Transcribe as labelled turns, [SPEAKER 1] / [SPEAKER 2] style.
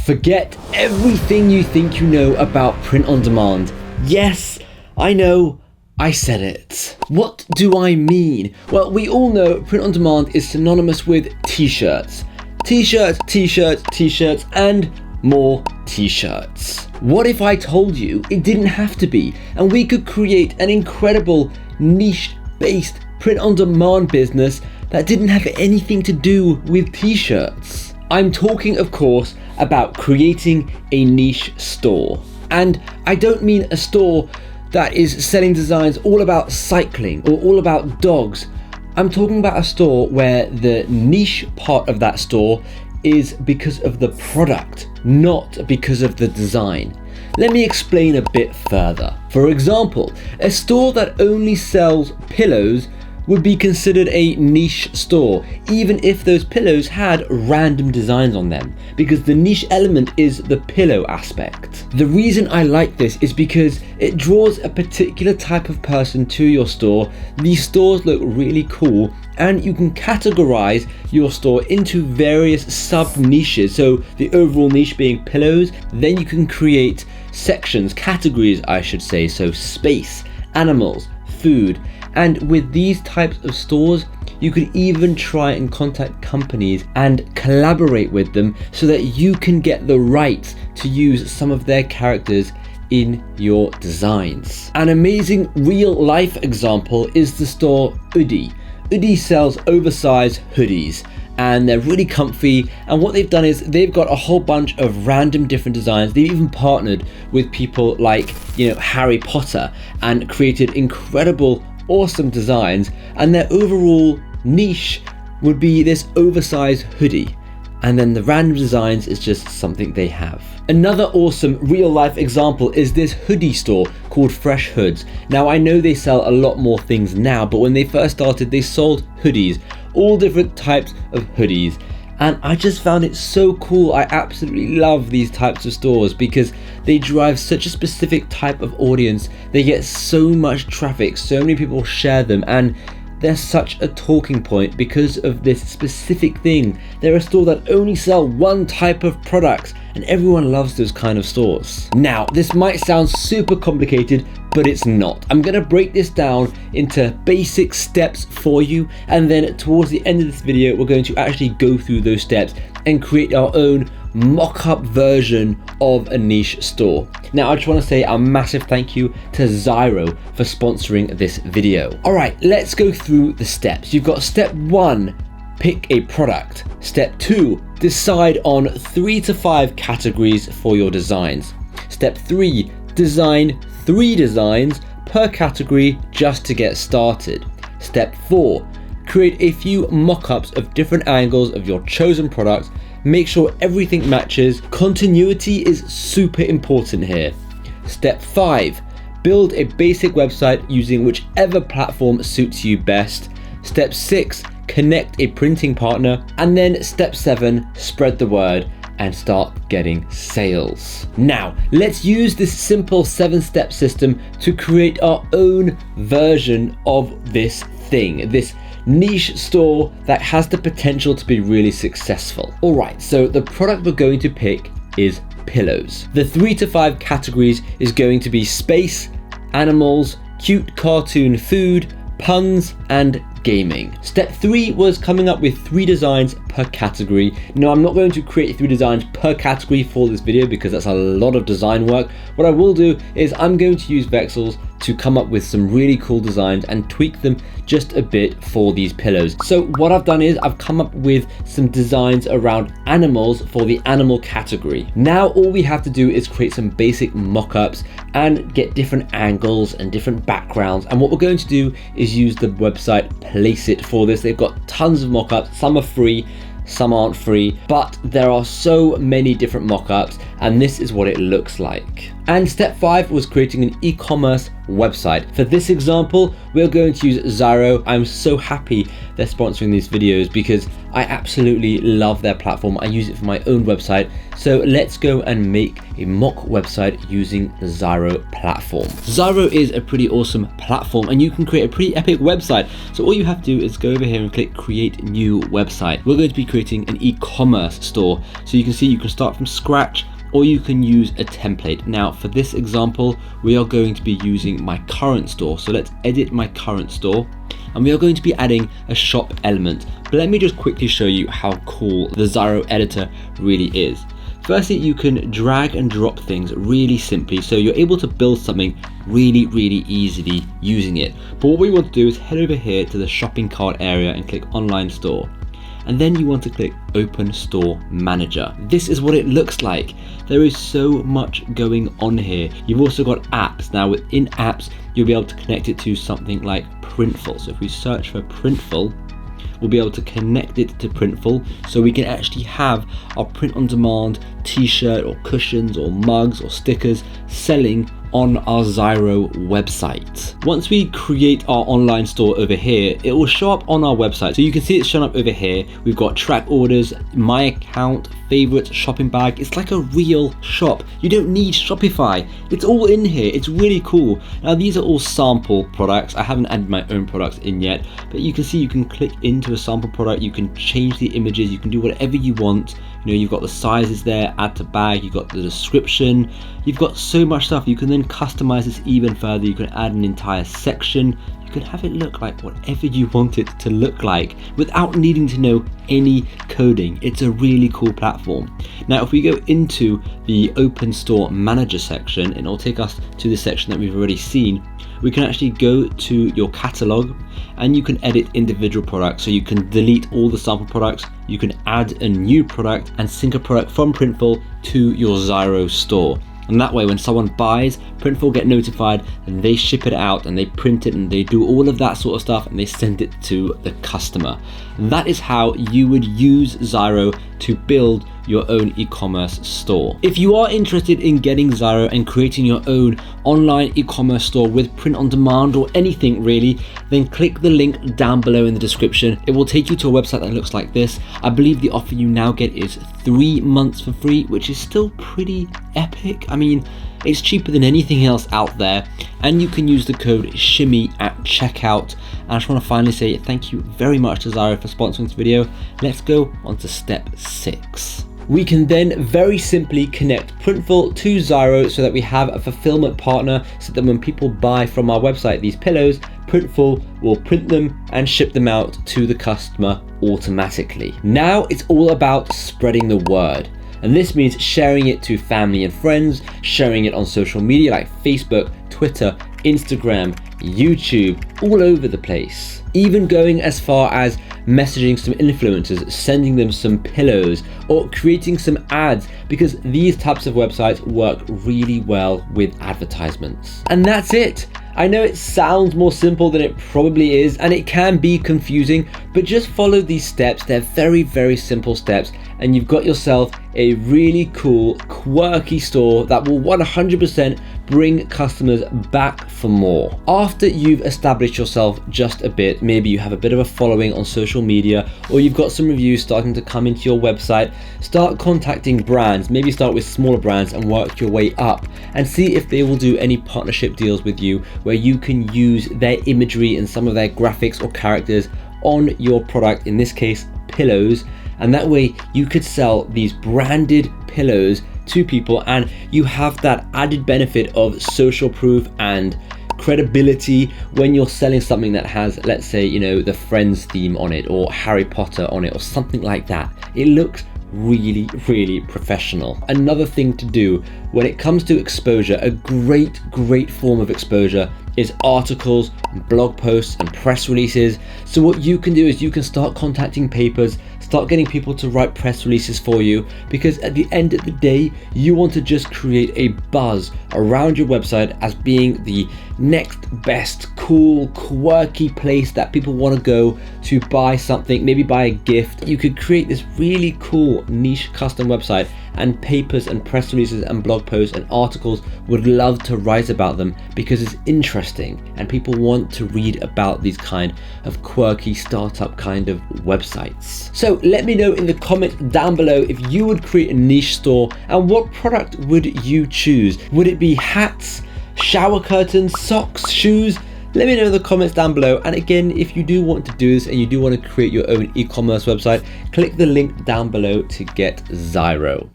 [SPEAKER 1] Forget everything you think you know about print on demand. Yes, I know, I said it. What do I mean? Well, we all know print on demand is synonymous with t-shirts. T-shirts, t-shirts, t-shirts, and more t-shirts. What if I told you it didn't have to be, and we could create an incredible niche-based print on demand business that didn't have anything to do with t-shirts? I'm talking, of course, about creating a niche store. And I don't mean a store that is selling designs all about cycling or all about dogs. I'm talking about a store where the niche part of that store is because of the product, not because of the design. Let me explain a bit further. For example, a store that only sells pillows would be considered a niche store, even if those pillows had random designs on them, because the niche element is the pillow aspect. The reason I like this is because it draws a particular type of person to your store. These stores look really cool, and you can categorize your store into various sub-niches. So the overall niche being pillows, then you can create sections, categories I should say, so space, animals, food. And with these types of stores, you could even try and contact companies and collaborate with them so that you can get the rights to use some of their characters in your designs. An amazing real life example is the store Oodie. Oodie sells oversized hoodies and they're really comfy, and what they've done is they've got a whole bunch of random different designs. They've even partnered with people like, Harry Potter and created incredible, awesome designs, and their overall niche would be this oversized hoodie, and then the random designs is just something they have. Another awesome real life example is this hoodie store called Fresh Hoods. Now I know they sell a lot more things now, but when they first started they sold hoodies, all different types of hoodies, and I just found it so cool. I absolutely love these types of stores because they drive such a specific type of audience. They get so much traffic, so many people share them, and they're such a talking point because of this specific thing. They're a store that only sell one type of products, and everyone loves those kind of stores. Now, this might sound super complicated, but it's not. I'm gonna break this down into basic steps for you, and then towards the end of this video, we're going to actually go through those steps and create our own mock-up version of a niche store. Now, I just want to say a massive thank you to Xyro for sponsoring this video. All right, let's go through the steps. You've got step 1, pick a product. Step 2, decide on 3 to 5 categories for your designs. Step 3, design 3 designs per category just to get started. Step 4, create a few mock-ups of different angles of your chosen products. Make sure everything matches. Continuity is super important here. Step 5, build a basic website using whichever platform suits you best. Step 6, connect a printing partner. And then step 7, spread the word and start getting sales. Now, let's use this simple 7-step system to create our own version of this thing, this niche store that has the potential to be really successful. All right, so the product we're going to pick is pillows. The 3 to 5 categories is going to be space, animals, cute cartoon food, puns, and gaming. Step 3 was coming up with 3 designs per category. Now, I'm not going to create 3 designs per category for this video because that's a lot of design work. What I will do is I'm going to use Vexels to come up with some really cool designs and tweak them just a bit for these pillows. So what I've done is I've come up with some designs around animals for the animal category. Now all we have to do is create some basic mock-ups and get different angles and different backgrounds, and what we're going to do is use the website Placeit for this. They've got tons of mock-ups, some are free, some aren't free, but there are so many different mock-ups, and this is what it looks like. And step 5 was creating an e-commerce website. For this example, we're going to use Xyro. I'm so happy they're sponsoring these videos because I absolutely love their platform. I use it for my own website. So let's go and make a mock website using the Xyro platform. Xyro is a pretty awesome platform and you can create a pretty epic website. So all you have to do is go over here and click create new website. We're going to be creating an e-commerce store. So you can see you can start from scratch or you can use a template. Now for this example, we are going to be using my current store. So let's edit my current store and we are going to be adding a shop element. But let me just quickly show you how cool the Xyro editor really is. Firstly, you can drag and drop things really simply, so you're able to build something really easily using it. But what we want to do is head over here to the shopping cart area and click online store. And then you want to click Open Store Manager. This is what it looks like. There is so much going on here. You've also got apps. Now within apps, you'll be able to connect it to something like Printful. So if we search for Printful, we'll be able to connect it to Printful so we can actually have our print on demand t-shirt or cushions or mugs or stickers selling on our Xyro website. Once we create our online store over here, it will show up on our website. So you can see it's shown up over here. We've got track orders, my account, favorites, shopping bag. It's like a real shop. You don't need Shopify. It's all in here. It's really cool. Now these are all sample products. I haven't added my own products in yet, but you can see you can click into a sample product. You can change the images. You can do whatever you want. You know, you've got the sizes there, add to bag, you've got the description, you've got so much stuff. You can then customize this even further. You can add an entire section. You can have it look like whatever you want it to look like without needing to know any coding. It's a really cool platform. Now, if we go into the Open Store Manager section, and it'll take us to the section that we've already seen, we can actually go to your catalog and you can edit individual products. So you can delete all the sample products, you can add a new product and sync a product from Printful to your Xyro store. And that way when someone buys, Printful get notified and they ship it out and they print it and they do all of that sort of stuff and they send it to the customer. That is how you would use Xyro to build your own e-commerce store. If you are interested in getting Xyro and creating your own online e-commerce store with print on demand or anything really, then click the link down below in the description. It will take you to a website that looks like this. I believe the offer you now get is 3 months for free, which is still pretty epic. I mean, it's cheaper than anything else out there, and you can use the code SHIMMY at checkout. And I just want to finally say thank you very much to Xyro for sponsoring this video. Let's go on to step 6. We can then very simply connect Printful to Xyro so that we have a fulfillment partner, so that when people buy from our website these pillows, Printful will print them and ship them out to the customer automatically. Now it's all about spreading the word. And this means sharing it to family and friends, sharing it on social media like Facebook, Twitter, Instagram, YouTube, all over the place. Even going as far as messaging some influencers, sending them some pillows, or creating some ads, because these types of websites work really well with advertisements. And that's it. I know it sounds more simple than it probably is, and it can be confusing, but just follow these steps. They're very simple steps, and you've got yourself a really cool, quirky store that will 100% bring customers back for more. After you've established yourself just a bit, maybe you have a bit of a following on social media, or you've got some reviews starting to come into your website, start contacting brands. Maybe start with smaller brands and work your way up and see if they will do any partnership deals with you where you can use their imagery and some of their graphics or characters on your product, in this case pillows, and that way you could sell these branded pillows to people and you have that added benefit of social proof and credibility when you're selling something that has, let's say, you know, the Friends theme on it or Harry Potter on it or something like that. It looks really professional. Another thing to do when it comes to exposure, a great form of exposure is articles, blog posts and press releases. So what you can do is you can start contacting papers, start getting people to write press releases for you, because at the end of the day, you want to just create a buzz around your website as being the next best cool, quirky place that people want to go to buy something, maybe buy a gift. You could create this really cool niche custom website and papers and press releases and blog posts and articles would love to write about them because it's interesting and people want to read about these kind of quirky startup kind of websites. So let me know in the comments down below if you would create a niche store and what product would you choose? Would it be hats, shower curtains, socks, shoes? Let me know in the comments down below. And again, if you do want to do this and you do want to create your own e-commerce website, click the link down below to get Xyro.